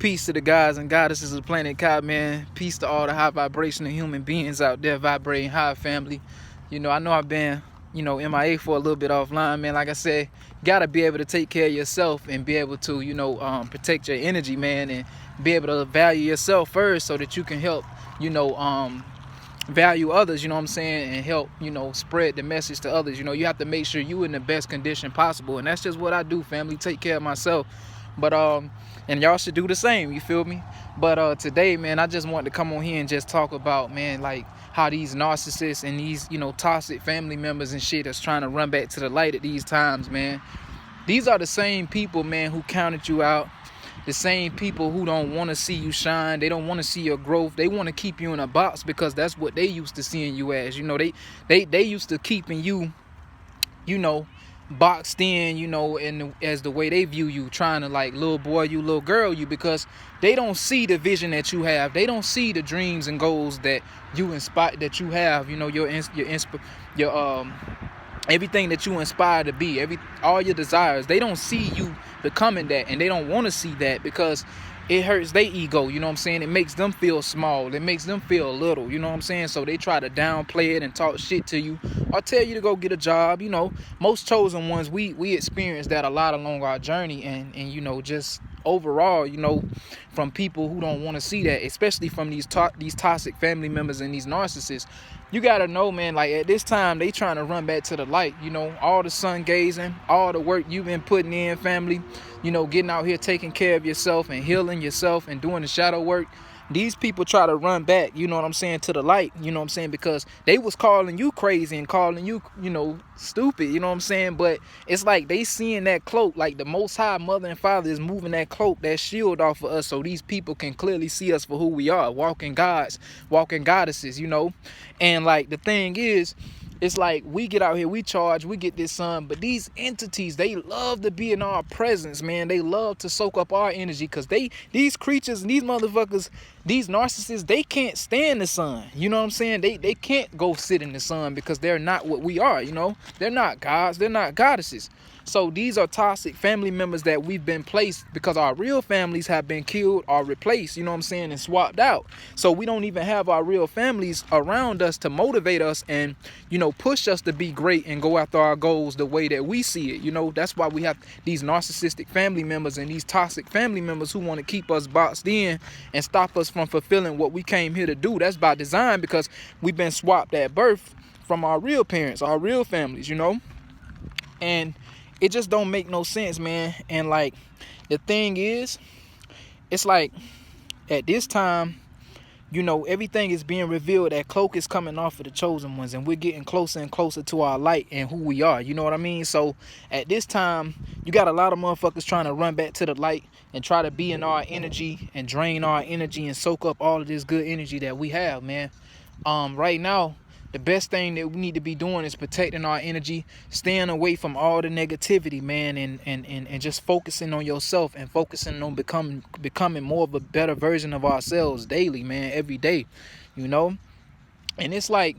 Peace to the guys and goddesses of planet Kai, man. Peace to all the high vibrational human beings out there vibrating high, family. I know I've been, MIA for a little bit offline, man. Like I said, gotta be able to take care of yourself and be able to, protect your energy, man, and be able to value yourself first so that you can help, value others, and help, spread the message to others. You have to make sure you in the best condition possible. And that's just what I do, family. Take care of myself. But and y'all should do the same, you feel me? But today, man, I just wanted to come on here and just talk about, man, like how these narcissists and these, toxic family members and shit is trying to run back to the light at these times, man. These are the same people, man, who counted you out. The same people who don't want to see you shine. They don't want to see your growth. They want to keep you in a box because that's what they used to seeing you as. They used to keeping you, boxed in, and as the way they view you, trying to like little boy you, little girl you, because they don't see the vision that you have. They don't see the dreams and goals that you inspire, that you have. Your everything that you inspire to be, all your desires. They don't see you becoming that, and they don't want to see that because it hurts their ego, It makes them feel small. It makes them feel little, So they try to downplay it and talk shit to you or tell you to go get a job. Most chosen ones, we experience that a lot along our journey, and just overall, from people who don't want to see that, especially from these toxic family members and these narcissists. You gotta know, man, like at this time they trying to run back to the light. All the sun gazing, all the work you've been putting in, family, getting out here taking care of yourself and healing yourself and doing the shadow work. These people try to run back, to the light, because they was calling you crazy and calling you, stupid, but it's like they seeing that cloak, like the Most High Mother and Father is moving that cloak, that shield off of us, so these people can clearly see us for who we are, walking gods, walking goddesses, and like the thing is, it's like we get out here, we charge, we get this sun, but these entities, they love to be in our presence, man. They love to soak up our energy because these creatures and these motherfuckers, these narcissists, they can't stand the sun. They can't go sit in the sun because they're not what we are, They're not gods, they're not goddesses. So these are toxic family members that we've been placed because our real families have been killed or replaced, and swapped out. So we don't even have our real families around us to motivate us and, push us to be great and go after our goals the way that we see it. That's why we have these narcissistic family members and these toxic family members who want to keep us boxed in and stop us from fulfilling what we came here to do. That's by design because we've been swapped at birth from our real parents, our real families, and it just don't make no sense, man. And like the thing is, it's like at this time, everything is being revealed. That cloak is coming off of the chosen ones, and we're getting closer and closer to our light and who we are. You know what I mean? So at this time, you got a lot of motherfuckers trying to run back to the light and try to be in our energy and drain our energy and soak up all of this good energy that we have, man. Right now, the best thing that we need to be doing is protecting our energy, staying away from all the negativity, man, and just focusing on yourself and focusing on becoming more of a better version of ourselves daily, man, every day, And it's like,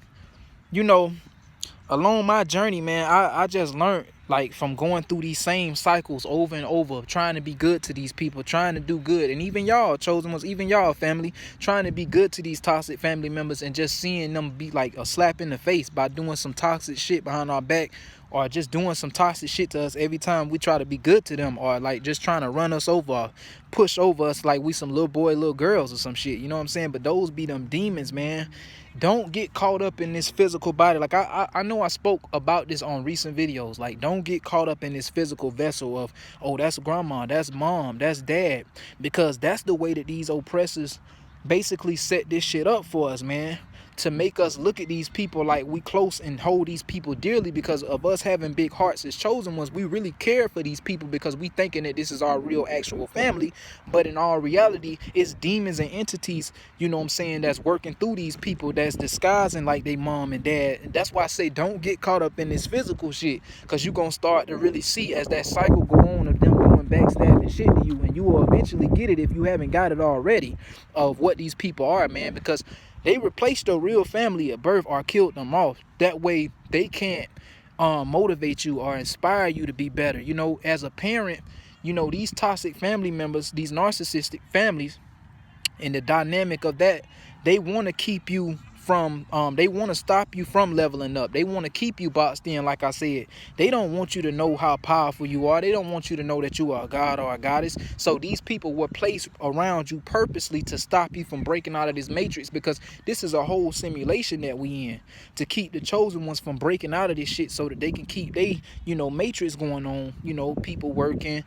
along my journey, man, I just learned, like, from going through these same cycles over and over, trying to be good to these people, trying to do good. And even y'all, chosen ones, even y'all, family, trying to be good to these toxic family members and just seeing them be like a slap in the face by doing some toxic shit behind our back, or just doing some toxic shit to us every time we try to be good to them, or like just trying to run us over, or push over us like we some little boy, little girls or some shit. But those be them demons, man. Don't get caught up in this physical body. Like I know I spoke about this on recent videos. Like, don't get caught up in this physical vessel of, oh, that's grandma, that's mom, that's dad, because that's the way that these oppressors basically set this shit up for us, man, to make us look at these people like we close and hold these people dearly because of us having big hearts as chosen ones. We really care for these people because we thinking that this is our real actual family, but in all reality, it's demons and entities, that's working through these people, that's disguising like they mom and dad. And that's why I say don't get caught up in this physical shit, because you're gonna start to really see as that cycle go on of them doing backstabbing shit to you, and you will eventually get it if you haven't got it already, of what these people are, man, because they replaced your real family at birth or killed them off. That way they can't motivate you or inspire you to be better. As a parent, these toxic family members, these narcissistic families, and the dynamic of that, they want to keep you from they want to stop you from leveling up. They want to keep you boxed in. Like I said, they don't want you to know how powerful you are. They don't want you to know that you are a god or a goddess. So these people were placed around you purposely to stop you from breaking out of this matrix, because this is a whole simulation that we in, to keep the chosen ones from breaking out of this shit, so that they can keep they matrix going on. People working,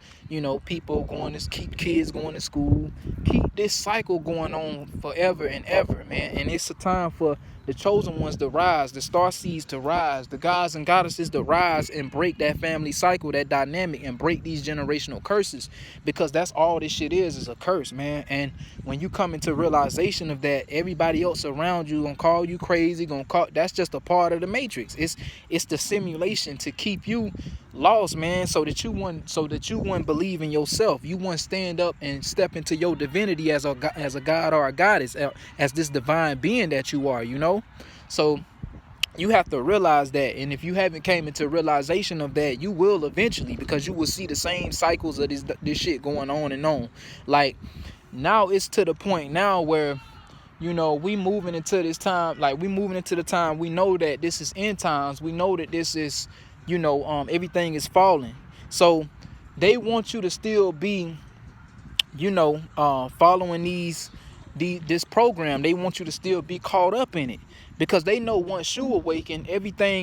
people going to keep kids going to school, keep this cycle going on forever and ever, man. And it's a time for the chosen ones to rise, the star seeds to rise, the gods and goddesses to rise and break that family cycle, that dynamic, and break these generational curses, because that's all this shit is a curse, man. And when you come into realization of that, everybody else around you gonna call you crazy, that's just a part of the matrix. It's the simulation to keep you lost, man, so that you wouldn't believe in yourself. You wouldn't stand up and step into your divinity as a god or a goddess, as this divine being that you are, So you have to realize that. And if you haven't came into realization of that, you will eventually, because you will see the same cycles of this shit going on and on. Like, now it's to the point now where we moving into this time, like we moving into the time, we know that this is end times, we know that this is everything is falling. So they want you to still be following this program. They want you to still be caught up in it, because they know once you awaken,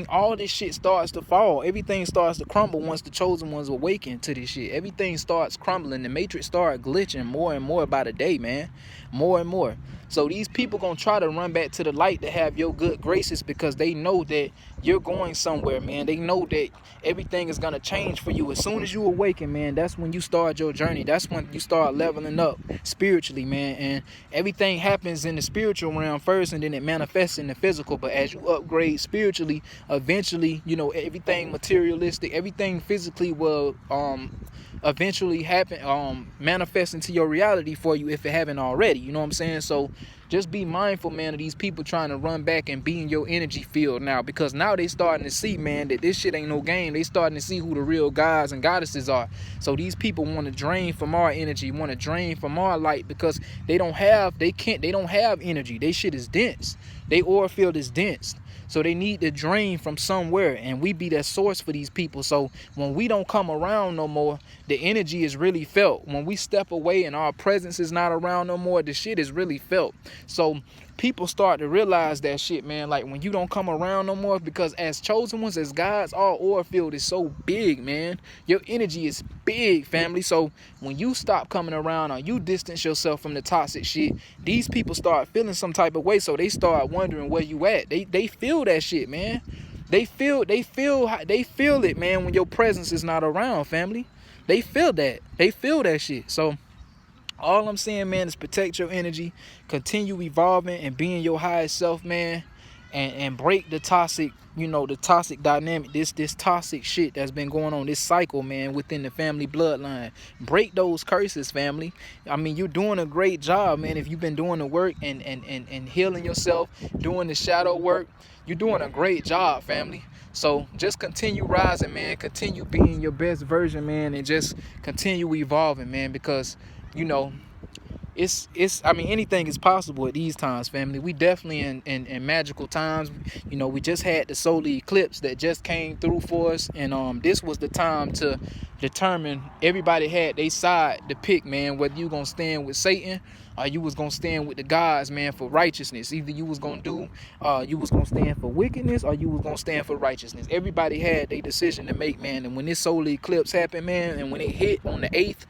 all this shit starts to fall. Everything starts to crumble once the chosen ones awaken to this shit. Everything starts crumbling. The matrix starts glitching more and more by the day, man. More and more. So these people gonna try to run back to the light to have your good graces, because they know that you're going somewhere, man. They know that everything is gonna change for you. As soon as you awaken, man, that's when you start your journey. That's when you start leveling up spiritually, man. And everything happens in the spiritual realm first, and then it manifests in the physical. But as you upgrade spiritually, eventually, everything materialistic, everything physically will eventually happen, manifest into your reality for you, if it haven't already. You know what I'm saying? So just be mindful, man, of these people trying to run back and be in your energy field now, because now they starting to see, man, that this shit ain't no game. They starting to see who the real gods and goddesses are. So these people want to drain from our energy, want to drain from our light, because they don't have energy. They shit is dense. They aura field is dense. So they need to drain from somewhere, and we be that source for these people. So when we don't come around no more, the energy is really felt. When we step away and our presence is not around no more, the shit is really felt. So people start to realize that shit, man. Like, when you don't come around no more, because as chosen ones, as gods, our aura field is so big, man. Your energy is big, family. So when you stop coming around, or you distance yourself from the toxic shit, these people start feeling some type of way. So they start wondering where you at. They feel that shit, man. They feel it, man, when your presence is not around, family. They feel that. They feel that shit. So all I'm saying, man, is protect your energy, continue evolving and being your highest self, man, and break the toxic, the toxic dynamic, this toxic shit that's been going on, this cycle, man, within the family bloodline. Break those curses, family. I mean, you're doing a great job, man. If you've been doing the work and healing yourself, doing the shadow work, you're doing a great job, family. So just continue rising, man. Continue being your best version, man, and just continue evolving, man, because I mean, anything is possible at these times, family. We definitely in magical times. We just had the solar eclipse that just came through for us, and this was the time to determine. Everybody had their side to pick, man, whether you gonna stand with Satan or you was gonna stand with the gods, man, for righteousness. Either you was gonna stand for wickedness, or you was gonna stand for righteousness. Everybody had their decision to make, man. And when this solar eclipse happened, man, and when it hit on the 8th,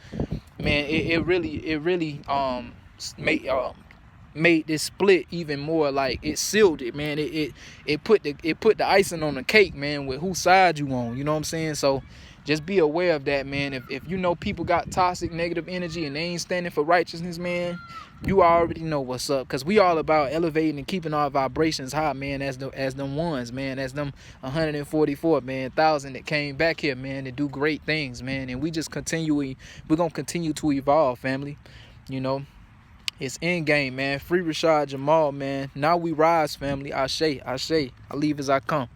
man, it really made this split even more. Like, it sealed it, man. It put the icing on the cake, man, with whose side you on. You know what I'm saying? So just be aware of that, man. If people got toxic, negative energy and they ain't standing for righteousness, man, you already know what's up. Because we all about elevating and keeping our vibrations high, man, as them ones, man, as them 144, man, 1,000 that came back here, man, to do great things, man. And we're going to continue to evolve, family. It's end game, man. Free Rashad Jamal, man. Now we rise, family. Ashe. I leave as I come.